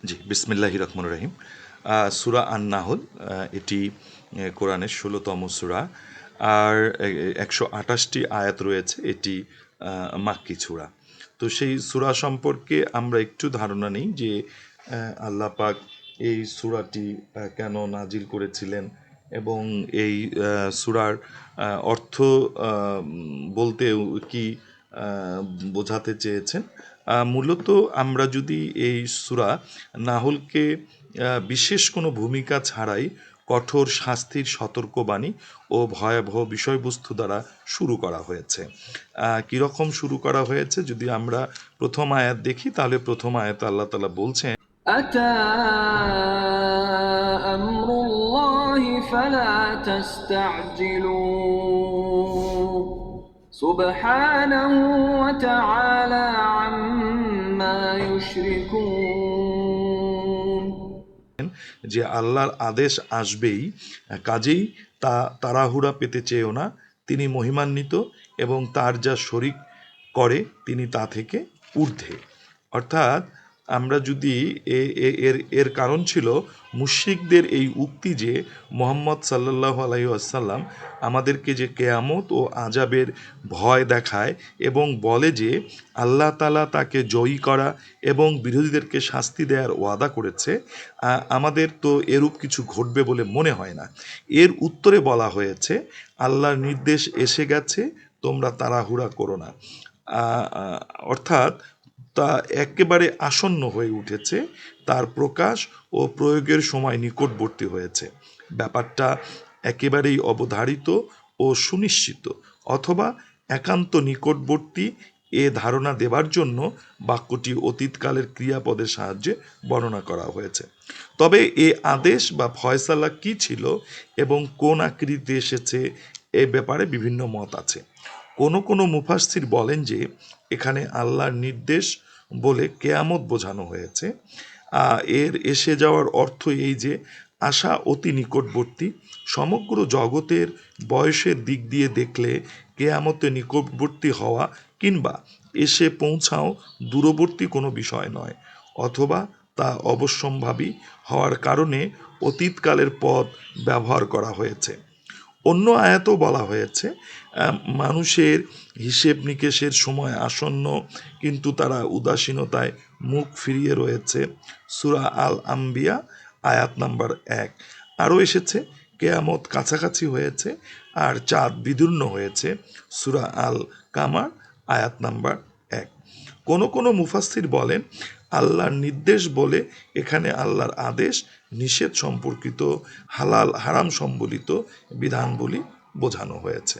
জি, বিসমিল্লাহির রহমানির রহিম। সূরা আন-নাহল, এটি কোরআনের ১৬তম সূরা। আর ১২৮টি আয়াত রয়েছে। এটি মাক্কি সূরা। তো সেই সূরা সম্পর্কে আমরা একটু ধারণা নিই যে আল্লাহ পাক এই সূরাটি কেন নাজিল করেছিলেন এবং এই সূরার অর্থ বলতেও কি বোঝাতে চেয়েছেন। মূলত আমরা যদি এই সূরা নাহলকে বিশেষ কোনো ভূমিকা ছাড়াই কঠোর শাস্তির সতর্কবাণী ও ভয়াবহ বিষয়বস্তু দ্বারা শুরু করা হয়েছে। কীরকম শুরু করা হয়েছে যদি আমরা প্রথম আয়াত দেখি, তাহলে প্রথম আয়াতে আল্লাহ তাআলা বলছেন, أتى أمر الله فلا تستعجلوه سبحانه وتعالى عما يشركون যে আল্লাহর আদেশ আসবেই, কাজেই তা তাড়াহুড়া পেতে চেয়েও না। তিনি মহিমান্বিত এবং তার যা শরিক করে তিনি তা থেকে ঊর্ধ্বে। অর্থাৎ আমরা যদি এর কারণ ছিল মুশরিকদের এই উক্তি যে মুহাম্মদ সাল্লাল্লাহু আলাইহি ওয়াসাল্লাম আমাদেরকে যে কেয়ামত ও আযাবের ভয় দেখায় এবং বলে যে আল্লাহ তাআলা তাকে জয়ী করা এবং বিরোধীদেরকে শাস্তি দেওয়ার ওয়াদা করেছে, আমাদের তো এরূপ কিছু ঘটবে বলে মনে হয় না। এর উত্তরে বলা হয়েছে আল্লাহর নির্দেশ এসে গেছে, তোমরা তাড়াহুড়া করো না। অর্থাৎ তা একেবারে আসন্ন হয়ে উঠেছে, তার প্রকাশ ও প্রয়োগের সময় নিকটবর্তী হয়েছে। ব্যাপারটা একেবারেই অবধারিত ও সুনিশ্চিত, অথবা একান্ত নিকটবর্তী এ ধারণা দেবার জন্য বাক্যটি অতীতকালের ক্রিয়াপদের সাহায্যে বর্ণনা করা হয়েছে। তবে এ আদেশ বা ফয়সালা কী ছিল এবং কোন আকৃতিতে এসেছে, এ ব্যাপারে বিভিন্ন মত আছে। কোনো মুফাসসির বলেন যে এখানে আল্লাহর নির্দেশ বলে কেয়ামত বোঝানো হয়েছে। এর এসে যাওয়ার অর্থ এই যে আশা অতি নিকটবর্তী। সমগ্র জগতের বয়সের দিক দিয়ে দেখলে কেয়ামতে নিকটবর্তী হওয়া কিংবা এসে পৌঁছাও দূরবর্তী কোনো বিষয় নয়, অথবা তা অবশ্যম্ভাবী হওয়ার কারণে অতীতকালের পদ ব্যবহার করা হয়েছে। অন্য আয়াতেও বলা হয়েছে মানুষের হিসেব নিকেশের সময় আসন্ন, কিন্তু তারা উদাসীনতায় মুখ ফিরিয়ে রয়েছে। সূরা আল আম্বিয়া আয়াত নাম্বার ১। আরও এসেছে কেয়ামত কাছাকাছি হয়েছে আর চাঁদ বিদীর্ণ হয়েছে। সূরা আল কামার আয়াত নাম্বার ১। কোনো মুফাসসির বলেন আল্লাহর নির্দেশ বলে এখানে আল্লাহর আদেশ নিষেধ সম্পর্কিত হালাল হারাম সম্বলিত বিধানগুলি বোঝানো হয়েছে।